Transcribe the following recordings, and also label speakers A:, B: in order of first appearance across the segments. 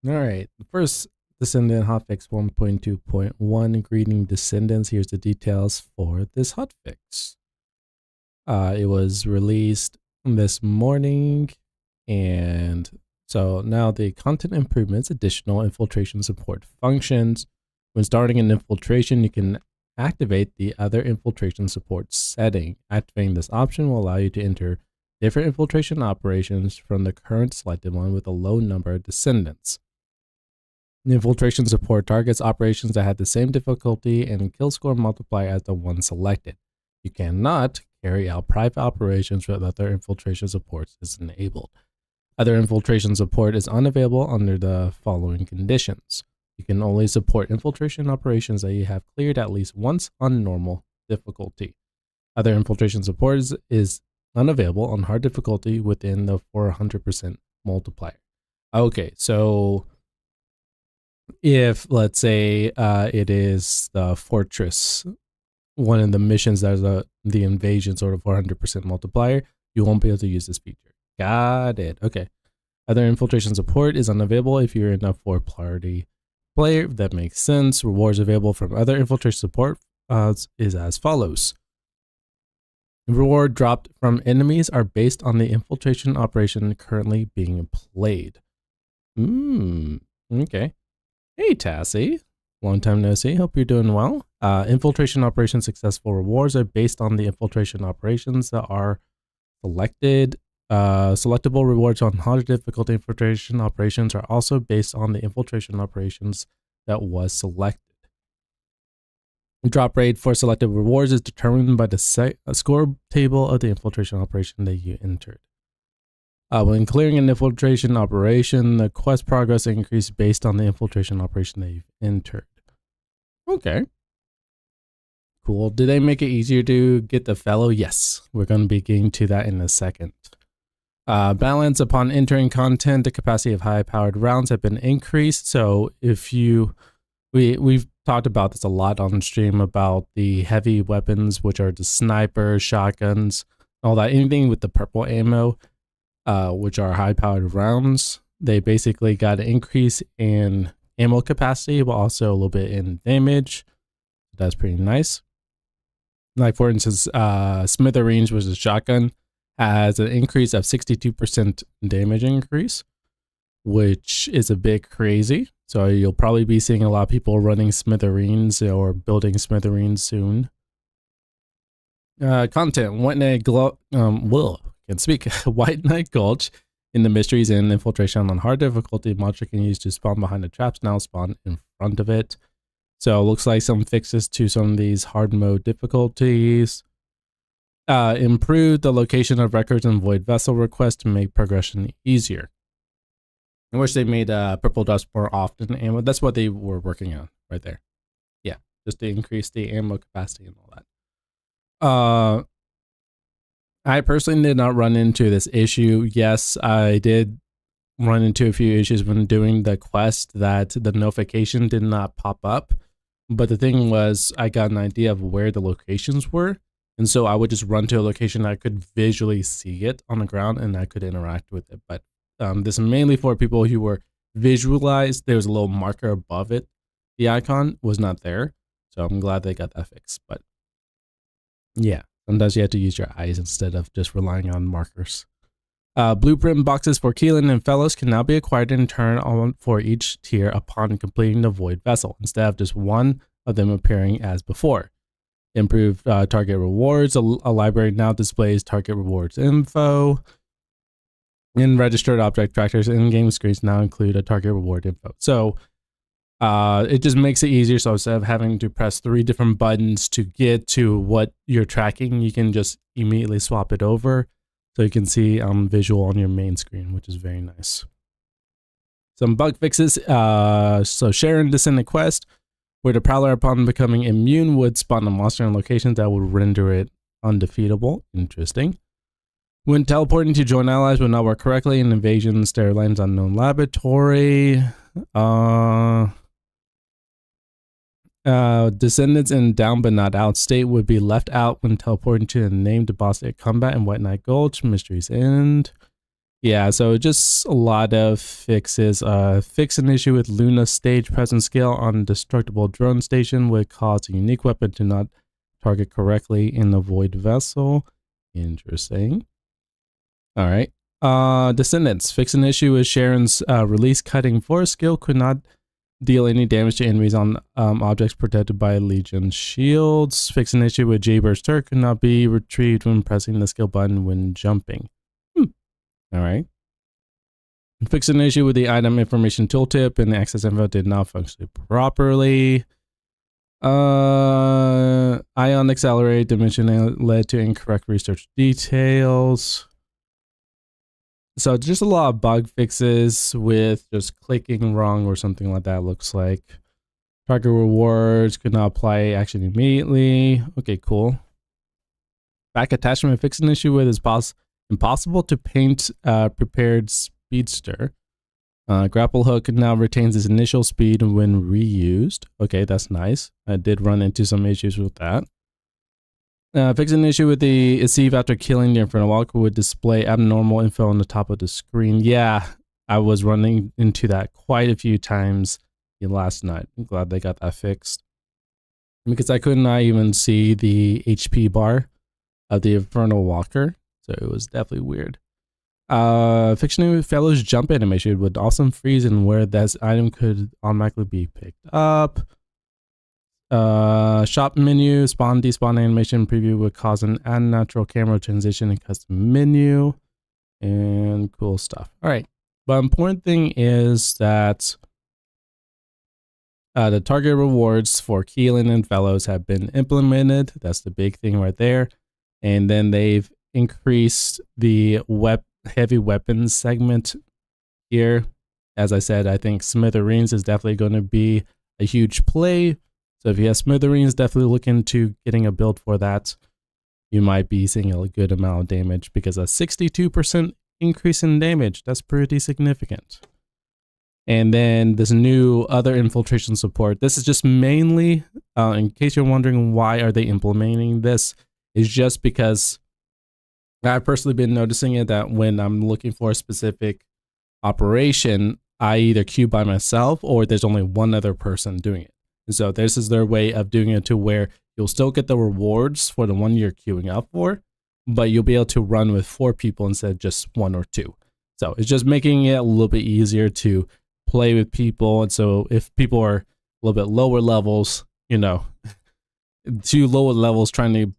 A: All right. The first Descendant Hotfix 1.2.1 greeting descendants. Here's the details for this hotfix. It was released this morning, and so now the content improvements, additional infiltration support functions. When starting an infiltration, you can activate the other infiltration support setting. Activating this option will allow you to enter different infiltration operations from the current selected one with a low number of descendants. The infiltration support targets operations that had the same difficulty and kill score multiplier as the one selected. You cannot carry out private operations with other infiltration supports is enabled. Other infiltration support is unavailable under the following conditions. You can only support infiltration operations that you have cleared at least once on normal difficulty. Other infiltration support is unavailable on hard difficulty within the 400% multiplier. Okay, so if let's say it is the fortress, one of the missions that is the invasion sort of 400% multiplier, you won't be able to use this feature. Got it. Okay. Other infiltration support is unavailable if you're in a 4-party player. That makes sense. Rewards available from other infiltration support is as follows. Reward dropped from enemies are based on the infiltration operation currently being played. Okay. Hey, Tassie. Long time no see. Hope you're doing well. Infiltration operation successful rewards are based on the infiltration operations that are selected. Selectable rewards on harder difficulty infiltration operations are also based on the infiltration operations that was selected. Drop rate for selected rewards is determined by the score table of the infiltration operation that you entered. When clearing an infiltration operation, the quest progress increased based on the infiltration operation that you've entered. Okay. Cool. Did they make it easier to get the fellow? Yes. We're going to be getting to that in a second. Balance upon entering content, the capacity of high-powered rounds have been increased. So if we've talked about this a lot on stream about the heavy weapons, which are the snipers, shotguns, all that, anything with the purple ammo, which are high-powered rounds. They basically got an increase in ammo capacity, but also a little bit in damage. That's pretty nice. Like for instance, Smithereens, which is a shotgun, has an increase of 62% damage increase, which is a bit crazy. So you'll probably be seeing a lot of people running Smithereens or building Smithereens soon. Content, White Knight White Knight Gulch in the mysteries and infiltration on hard difficulty. Monster can use to spawn behind the traps now spawn in front of it. So it looks like some fixes to some of these hard mode difficulties. Improve the location of records and void vessel requests to make progression easier. I wish they made purple dust more often, and that's what they were working on right there. Yeah, just to increase the ammo capacity and all that. I personally did not run into this issue. Yes, I did run into a few issues when doing the quest that the notification did not pop up. But the thing was, I got an idea of where the locations were. And so I would just run to a location that I could visually see it on the ground and I could interact with it. But this is mainly for people who were visualized. There was a little marker above it. The icon was not there. So I'm glad they got that fixed. But yeah, sometimes you have to use your eyes instead of just relying on markers. Blueprint boxes for Keelan and Fellows can now be acquired in turn on for each tier upon completing the Void Vessel, instead of just one of them appearing as before. Improved target rewards. A library now displays target rewards info. And registered object trackers in-game screens now include a target reward info. So it just makes it easier. So instead of having to press 3 different buttons to get to what you're tracking, you can just immediately swap it over. So you can see visual on your main screen, which is very nice. Some bug fixes. So Sharon Descendant Quest, where the Prowler upon becoming immune would spawn a monster in locations that would render it undefeatable. Interesting. When teleporting to join allies would not work correctly in Invasion Stair Lanes Unknown Laboratory. Descendants in down but not out state would be left out when teleporting to the named boss at combat in White Knight Gulch. Mysteries End. Yeah, so just a lot of fixes. Fix an issue with Luna stage presence scale on destructible drone station would cause a unique weapon to not target correctly in the void vessel. Interesting. All right. Descendants. Fix an issue with Sharon's release cutting force skill could not deal any damage to enemies on objects protected by Legion shields. Fix an issue with Jaybir's turret could not be retrieved when pressing the skill button when jumping. All right. Fix an issue with the item information tooltip and the access info did not function properly. Ion accelerate dimension led to incorrect research details. So just a lot of bug fixes with just clicking wrong or something like that, looks like. Target rewards could not apply action immediately. Okay, cool. Back attachment. Fix an issue with is impossible to paint prepared speedster. Grapple hook now retains its initial speed when reused. Okay, that's nice. I did run into some issues with that. Fix an issue with the Eceive after killing the Inferno Walker would display abnormal info on the top of the screen. Yeah, I was running into that quite a few times last night. I'm glad they got that fixed. Because I could not even see the HP bar of the Inferno Walker. So it was definitely weird. Fictional Fellows jump animation would awesome freeze and where that item could automatically be picked up. Shop menu, spawn despawn animation preview would cause an unnatural camera transition and custom menu. And cool stuff. All right. But important thing is that the target rewards for Keelan and Fellows have been implemented. That's the big thing right there. And then they've increased the heavy weapons segment here. As I said, I think Smithereens is definitely going to be a huge play. So if you have Smithereens, definitely look into getting a build for that. You might be seeing a good amount of damage because a 62% increase in damage, that's pretty significant. And then this new other infiltration support. This is just mainly, in case you're wondering why are they implementing this, is just because I've personally been noticing it that when I'm looking for a specific operation, I either queue by myself or there's only one other person doing it. And so this is their way of doing it to where you'll still get the rewards for the one you're queuing up for, but you'll be able to run with 4 people instead of just 1 or 2. So it's just making it a little bit easier to play with people. And so if people are a little bit lower levels, you know, 2 lower levels trying to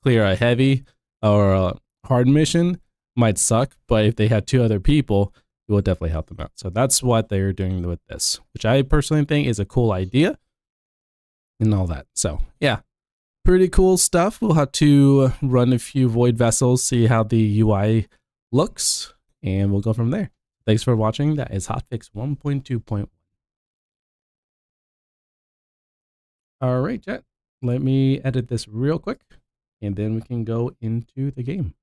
A: clear a heavy or a hard mission might suck, but if they had 2 other people, it will definitely help them out. So that's what they're doing with this, which I personally think is a cool idea and all that. So yeah, pretty cool stuff. We'll have to run a few void vessels, see how the UI looks, and we'll go from there. Thanks for watching. That is Hotfix 1.2.1. All right, chat. Let me edit this real quick, and then we can go into the game.